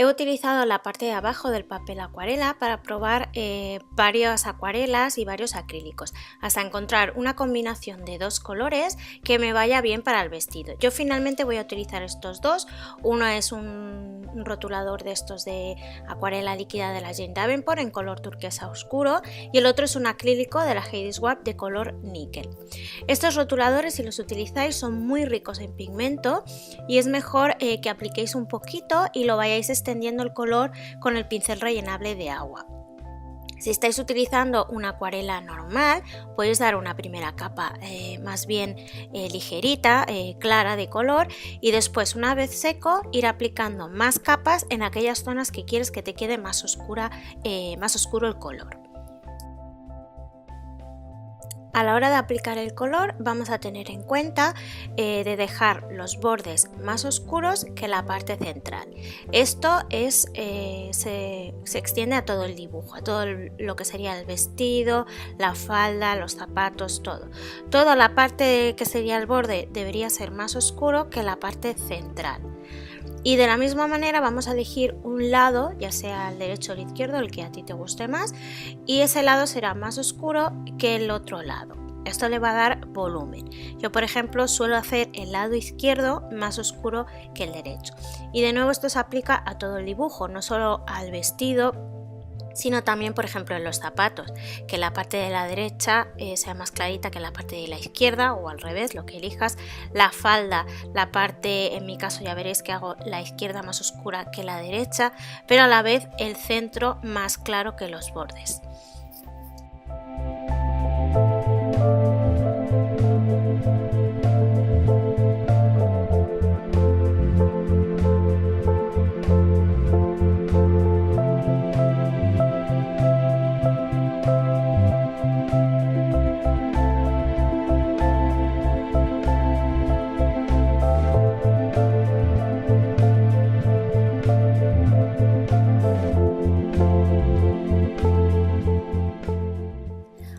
He utilizado la parte de abajo del papel acuarela para probar varias acuarelas y varios acrílicos, hasta encontrar una combinación de dos colores que me vaya bien para el vestido. Yo finalmente voy a utilizar estos dos. Uno es un rotulador de estos de acuarela líquida de la Jane Davenport en color turquesa oscuro y el otro es un acrílico de la Heidi Swapp de color níquel. Estos rotuladores, si los utilizáis, son muy ricos en pigmento y es mejor que apliquéis un poquito y lo vayáis extendiendo el color con el pincel rellenable de agua. Si estáis utilizando una acuarela normal, podéis dar una primera capa más bien ligerita, clara de color, y después, una vez seco, ir aplicando más capas en aquellas zonas que quieres que te quede más oscuro el color. A la hora de aplicar el color vamos a tener en cuenta de dejar los bordes más oscuros que la parte central. Esto se extiende a todo el dibujo, a todo lo que sería el vestido, la falda, los zapatos, todo. Toda la parte que sería el borde debería ser más oscuro que la parte central. Y de la misma manera vamos a elegir un lado, ya sea el derecho o el izquierdo, el que a ti te guste más, y ese lado será más oscuro que el otro lado. Esto le va a dar volumen. Yo, por ejemplo, suelo hacer el lado izquierdo más oscuro que el derecho. Y de nuevo esto se aplica a todo el dibujo, no solo al vestido, sino también, por ejemplo, en los zapatos, que la parte de la derecha sea más clarita que la parte de la izquierda, o al revés, lo que elijas. La falda, la parte, en mi caso ya veréis que hago la izquierda más oscura que la derecha, pero a la vez el centro más claro que los bordes.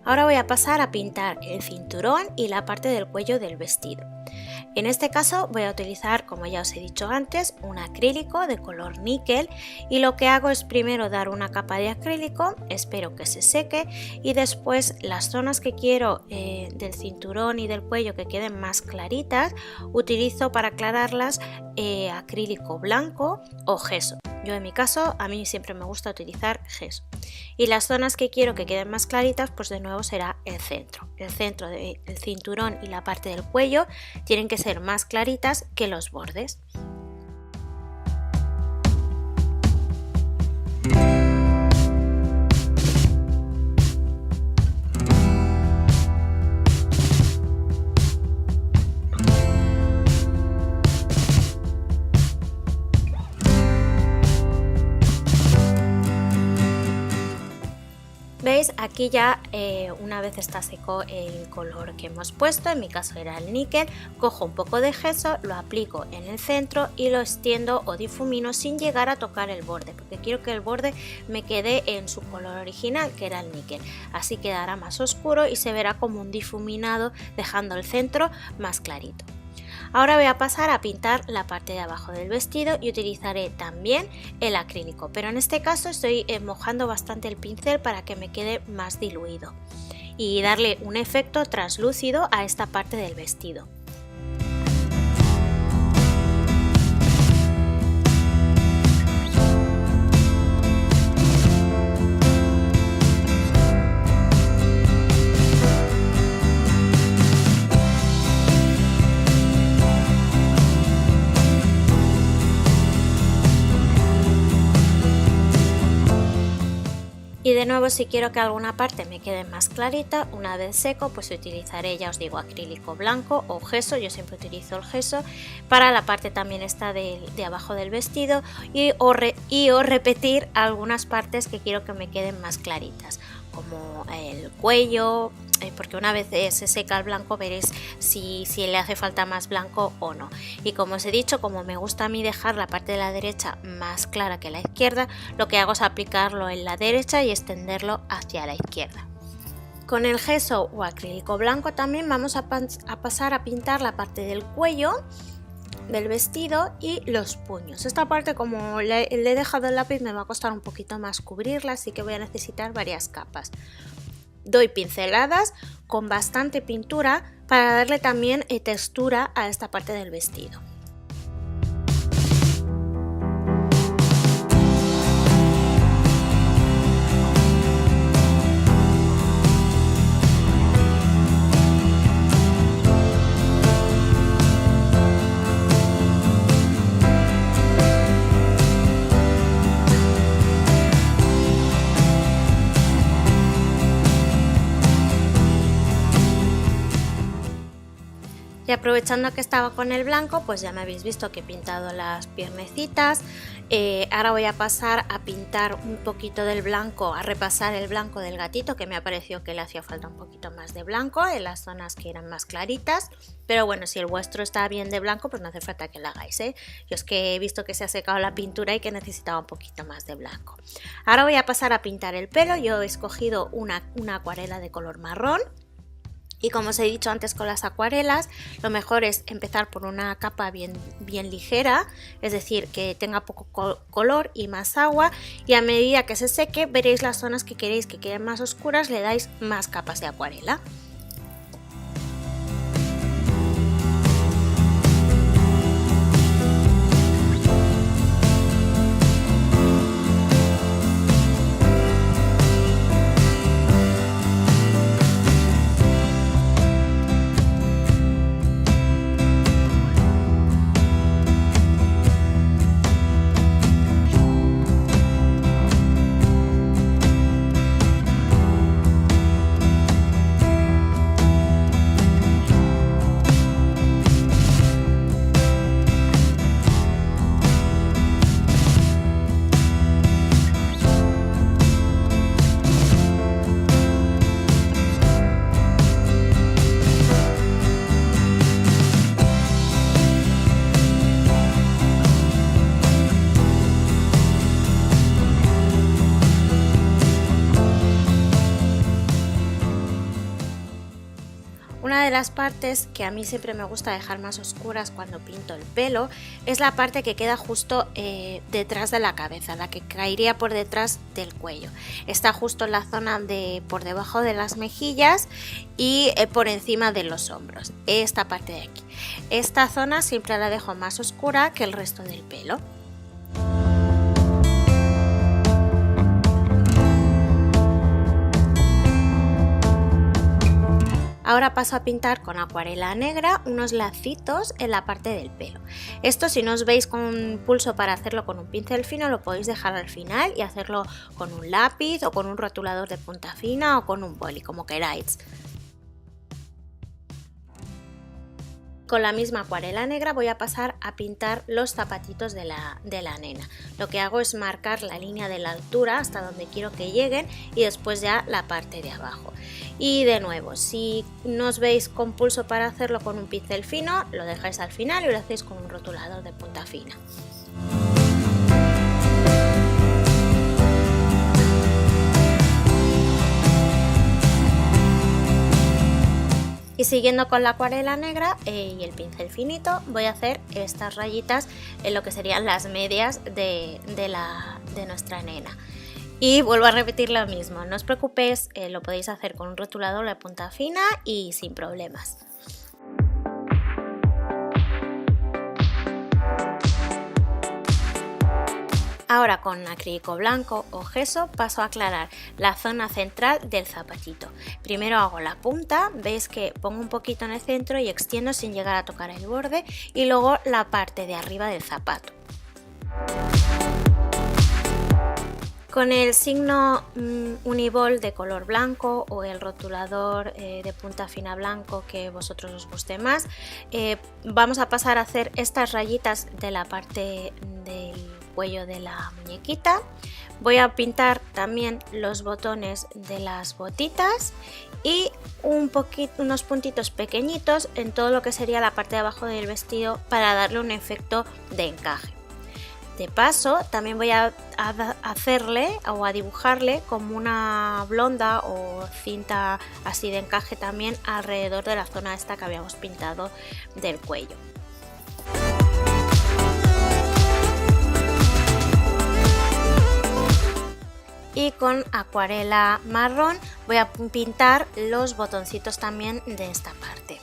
Ahora voy a pasar a pintar el cinturón y la parte del cuello del vestido. En este caso voy a utilizar, como ya os he dicho antes, un acrílico de color níquel y lo que hago es primero dar una capa de acrílico, espero que se seque y después las zonas que quiero del cinturón y del cuello que queden más claritas, utilizo para aclararlas acrílico blanco o gesso. Yo en mi caso, a mí siempre me gusta utilizar gesso. Y las zonas que quiero que queden más claritas, pues de nuevo será el centro. El centro del cinturón y la parte del cuello tienen que ser más claritas que los bordes. ¿Veis? Aquí ya una vez está seco el color que hemos puesto, en mi caso era el níquel, cojo un poco de gesso, lo aplico en el centro y lo extiendo o difumino sin llegar a tocar el borde, porque quiero que el borde me quede en su color original, que era el níquel. Así quedará más oscuro y se verá como un difuminado, dejando el centro más clarito. Ahora voy a pasar a pintar la parte de abajo del vestido y utilizaré también el acrílico, pero en este caso estoy mojando bastante el pincel para que me quede más diluido y darle un efecto translúcido a esta parte del vestido. Y de nuevo, si quiero que alguna parte me quede más clarita, una vez seco, pues utilizaré, ya os digo, acrílico blanco o gesso. Yo siempre utilizo el gesso para la parte también esta de abajo del vestido o repetir algunas partes que quiero que me queden más claritas, como el cuello, porque una vez se seca el blanco veréis si le hace falta más blanco o no. Y como os he dicho, como me gusta a mí dejar la parte de la derecha más clara que la izquierda, lo que hago es aplicarlo en la derecha y extenderlo hacia la izquierda. Con el gesso o acrílico blanco también vamos a pasar a pintar la parte del cuello del vestido y los puños. Esta parte, como le he dejado el lápiz, me va a costar un poquito más cubrirla, así que voy a necesitar varias capas. Doy pinceladas con bastante pintura para darle también textura a esta parte del vestido. Y aprovechando que estaba con el blanco, pues ya me habéis visto que he pintado las piernecitas. Ahora voy a pasar a pintar un poquito del blanco, a repasar el blanco del gatito, que me ha parecido que le hacía falta un poquito más de blanco en las zonas que eran más claritas. Pero bueno, si el vuestro está bien de blanco, pues no hace falta que lo hagáis, ¿eh? Yo es que he visto que se ha secado la pintura y que necesitaba un poquito más de blanco. Ahora voy a pasar a pintar el pelo. Yo he escogido una acuarela de color marrón. Y como os he dicho antes con las acuarelas, lo mejor es empezar por una capa bien ligera, es decir, que tenga poco color y más agua, y a medida que se seque veréis las zonas que queréis que queden más oscuras, le dais más capas de acuarela. Una de las partes que a mí siempre me gusta dejar más oscuras cuando pinto el pelo es la parte que queda justo detrás de la cabeza, la que caería por detrás del cuello. Está justo en la zona de por debajo de las mejillas y por encima de los hombros, esta parte de aquí. Esta zona siempre la dejo más oscura que el resto del pelo. Ahora paso a pintar con acuarela negra unos lacitos en la parte del pelo. Esto, si no os veis con pulso para hacerlo con un pincel fino, lo podéis dejar al final y hacerlo con un lápiz o con un rotulador de punta fina o con un boli, como queráis. Con la misma acuarela negra voy a pasar a pintar los zapatitos de la nena. Lo que hago es marcar la línea de la altura hasta donde quiero que lleguen y después ya la parte de abajo. Y de nuevo, si no os veis con pulso para hacerlo con un pincel fino, lo dejáis al final y lo hacéis con un rotulador de punta fina. Y siguiendo con la acuarela negra y el pincel finito, voy a hacer estas rayitas en lo que serían las medias de nuestra nena. Y vuelvo a repetir lo mismo, no os preocupéis, lo podéis hacer con un rotulador de punta fina y sin problemas. Ahora con acrílico blanco o gesso paso a aclarar la zona central del zapatito. Primero hago la punta, veis que pongo un poquito en el centro y extiendo sin llegar a tocar el borde, y luego la parte de arriba del zapato. Con el signo Uniball de color blanco o el rotulador de punta fina blanco que vosotros os guste más, vamos a pasar a hacer estas rayitas de la parte del cuello de la muñequita. Voy a pintar también los botones de las botitas y unos puntitos pequeñitos en todo lo que sería la parte de abajo del vestido para darle un efecto de encaje. De paso, también voy a hacerle o a dibujarle como una blonda o cinta así de encaje también alrededor de la zona esta que habíamos pintado del cuello. y con acuarela marrón voy a pintar los botoncitos también de esta parte.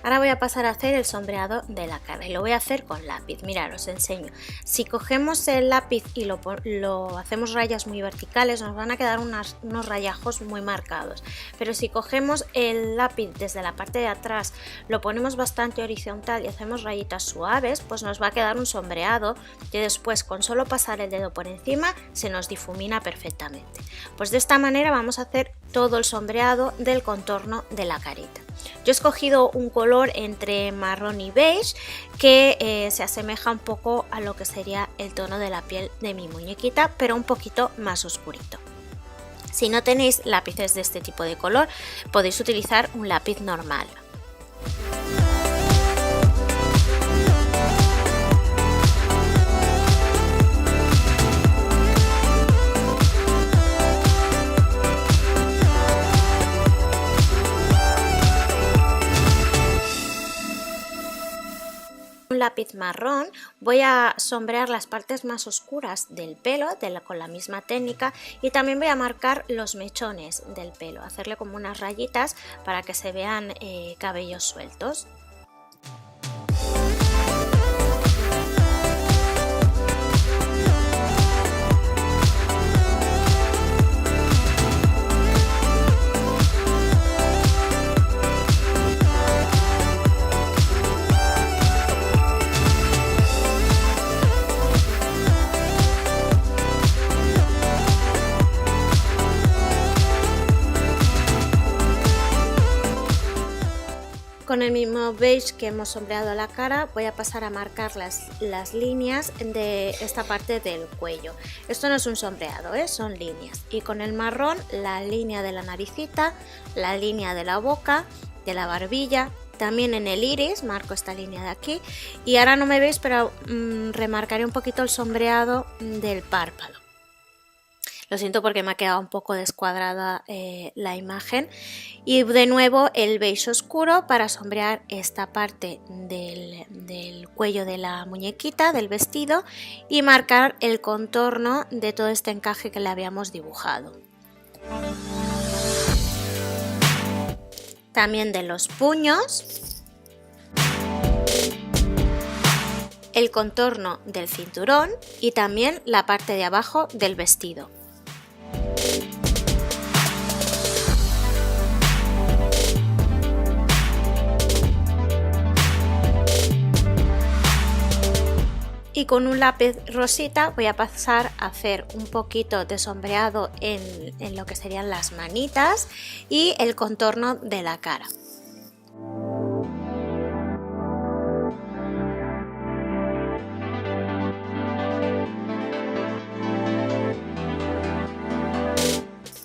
Ahora voy a pasar a hacer el sombreado de la cara y lo voy a hacer con lápiz. Mirad, os enseño. Si cogemos el lápiz y lo hacemos rayas muy verticales, nos van a quedar unos rayajos muy marcados. Pero si cogemos el lápiz desde la parte de atrás, lo ponemos bastante horizontal y hacemos rayitas suaves, pues nos va a quedar un sombreado que después con solo pasar el dedo por encima se nos difumina perfectamente. Pues de esta manera vamos a hacer todo el sombreado del contorno de la carita. Yo he escogido un color entre marrón y beige que se asemeja un poco a lo que sería el tono de la piel de mi muñequita, pero un poquito más oscurito. Si no tenéis lápices de este tipo de color, podéis utilizar un lápiz normal. Un lápiz marrón voy a sombrear las partes más oscuras del pelo con la misma técnica y también voy a marcar los mechones del pelo, hacerle como unas rayitas para que se vean cabellos sueltos. Con el mismo beige que hemos sombreado la cara voy a pasar a marcar las líneas de esta parte del cuello. Esto no es un sombreado, son líneas. Y con el marrón la línea de la naricita, la línea de la boca, de la barbilla, también en el iris marco esta línea de aquí. Y ahora no me veis, pero remarcaré un poquito el sombreado del párpado. Lo siento porque me ha quedado un poco descuadrada la imagen. Y de nuevo el beige oscuro para sombrear esta parte del cuello de la muñequita, del vestido, y marcar el contorno de todo este encaje que le habíamos dibujado. También de los puños, el contorno del cinturón y también la parte de abajo del vestido. Y con un lápiz rosita voy a pasar a hacer un poquito de sombreado en lo que serían las manitas y el contorno de la cara.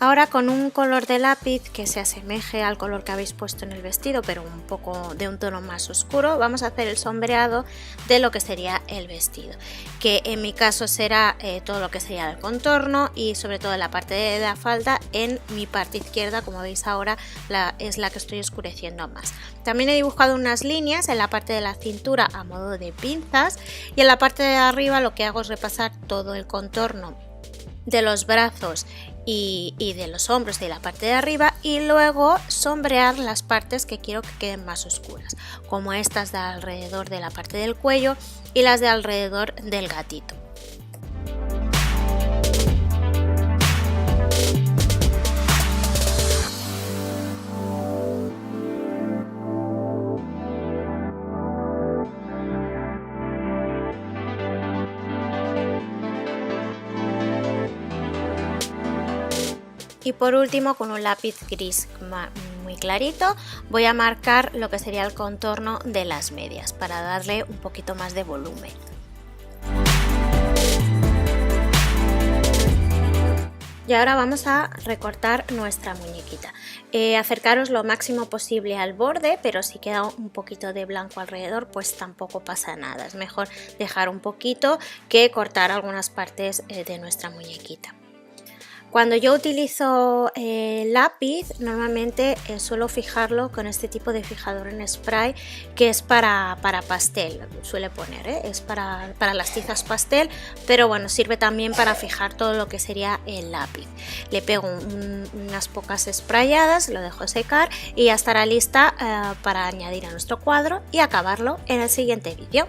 Ahora con un color de lápiz que se asemeje al color que habéis puesto en el vestido, pero un poco de un tono más oscuro, vamos a hacer el sombreado de lo que sería el vestido, que en mi caso será todo lo que sería el contorno y sobre todo la parte de la falda en mi parte izquierda, como veis ahora es la que estoy oscureciendo más. También he dibujado unas líneas en la parte de la cintura a modo de pinzas y en la parte de arriba lo que hago es repasar todo el contorno de los brazos y de los hombros de la parte de arriba y luego sombrear las partes que quiero que queden más oscuras, como estas de alrededor de la parte del cuello y las de alrededor del gatito. Y por último, con un lápiz gris muy clarito voy a marcar lo que sería el contorno de las medias para darle un poquito más de volumen. Y ahora vamos a recortar nuestra muñequita. Acercaros lo máximo posible al borde, pero si queda un poquito de blanco alrededor, pues tampoco pasa nada. Es mejor dejar un poquito que cortar algunas partes de nuestra muñequita. Cuando yo utilizo lápiz, normalmente suelo fijarlo con este tipo de fijador en spray que es para pastel, suele poner, es para las tizas pastel, pero bueno, sirve también para fijar todo lo que sería el lápiz. Le pego unas pocas sprayadas, lo dejo secar y ya estará lista para añadir a nuestro cuadro y acabarlo en el siguiente vídeo.